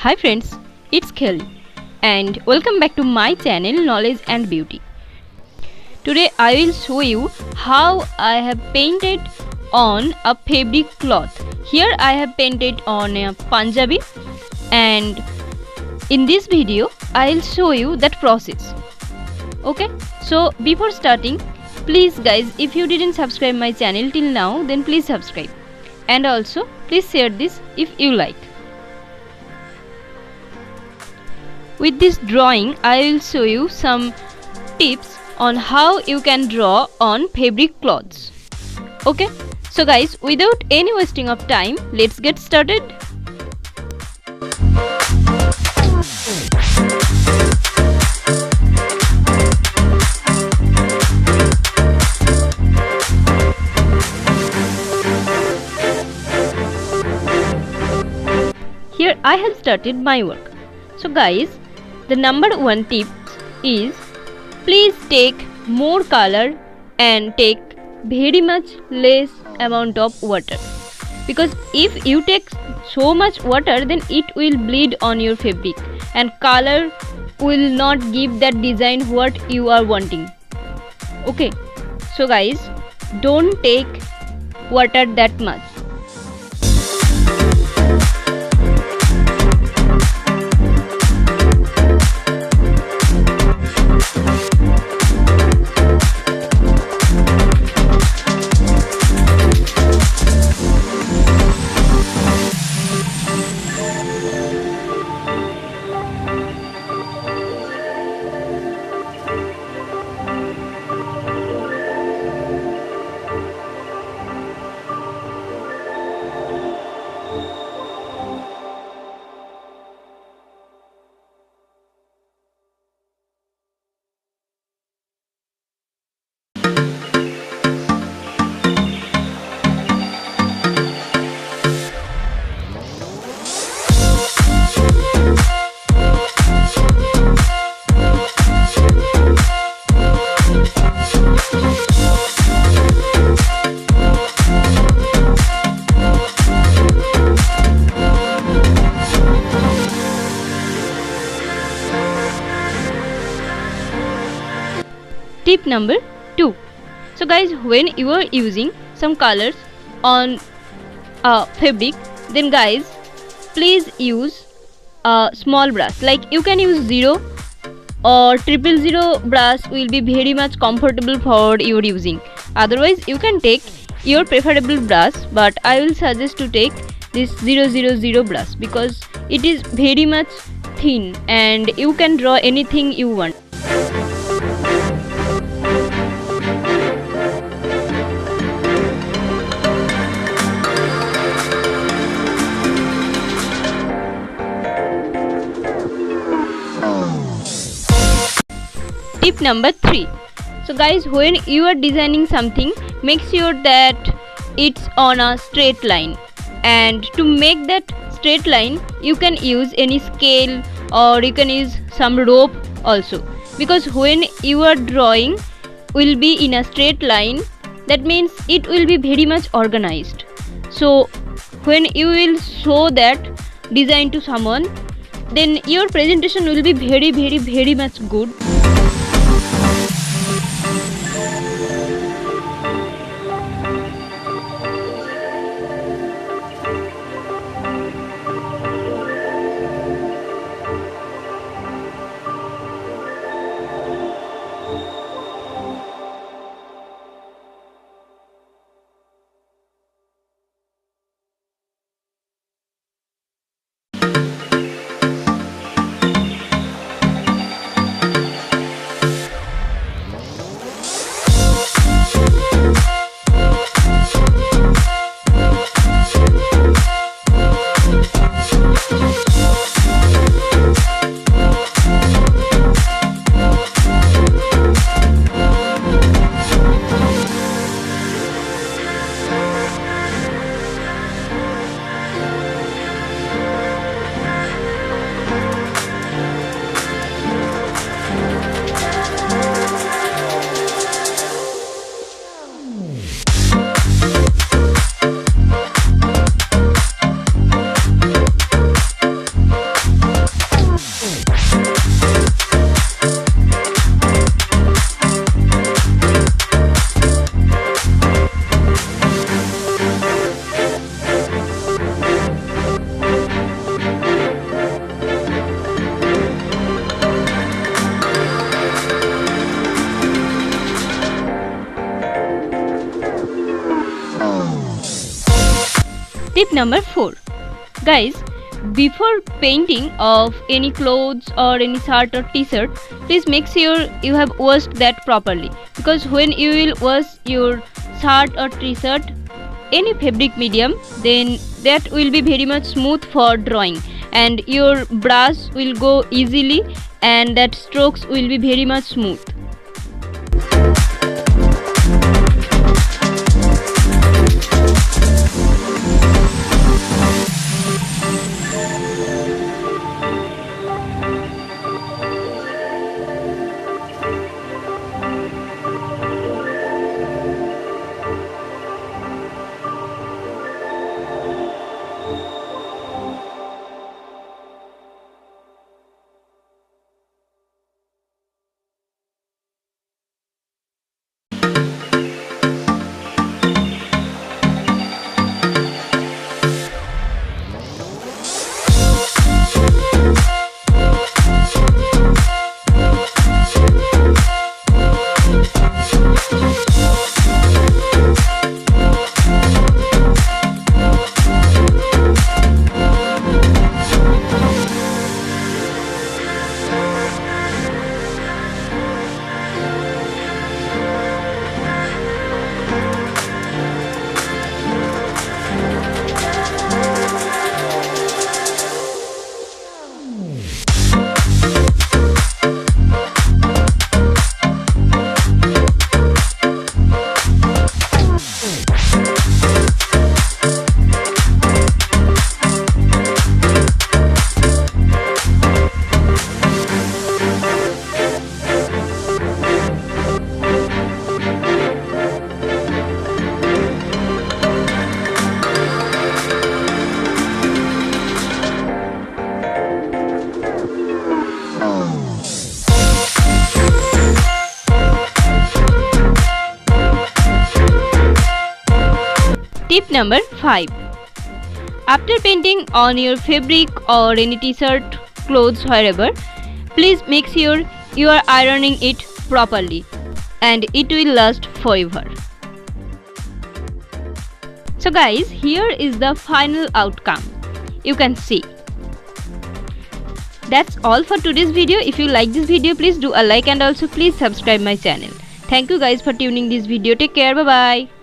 Hi friends, it's Kheyali and welcome back to my channel Knowledge and Beauty. Today I will show you how I have painted on a fabric cloth. Here I have painted on a Panjabi, and in this video I will show you that process. Okay, so before starting, please guys, if you didn't subscribe my channel till now, then please subscribe, and also please share this if you like. With this drawing, I will show you some tips on how you can draw on fabric cloths. Okay, so guys, without any wasting of time, let's get started. Here I have started my work. So guys, the number one tip is please take more color and take very much less amount of water, because if you take so much water then it will bleed on your fabric and color will not give that design what you are wanting. Okay, so guys, don't take water that much. Tip number 2. So guys, when you are using some colors on a fabric, then guys, please use a small brush. Like you can use 0 or 000 brush will be very much comfortable for your using. Otherwise you can take your preferable brush, but I will suggest to take this 000 brush because it is very much thin and you can draw anything you want. Tip number 3. So guys, when you are designing something, make sure that it's on a straight line, and to make that straight line you can use any scale or you can use some rope also, because when you are drawing will be in a straight line, that means it will be very much organized. So when you will show that design to someone, then your presentation will be very much good. Tip number 4. Guys, before painting of any clothes or any shirt or t-shirt, please make sure you have washed that properly, because when you will wash your shirt or t-shirt any fabric medium, then that will be very much smooth for drawing, and your brush will go easily and that strokes will be very much smooth. Tip number 5. After painting on your fabric or any t-shirt, clothes, wherever, please make sure you are ironing it properly and it will last forever. So guys, here is the final outcome. You can see. That's all for today's video. If you like this video, please do a like and also please subscribe my channel. Thank you guys for tuning this video. Take care. Bye bye.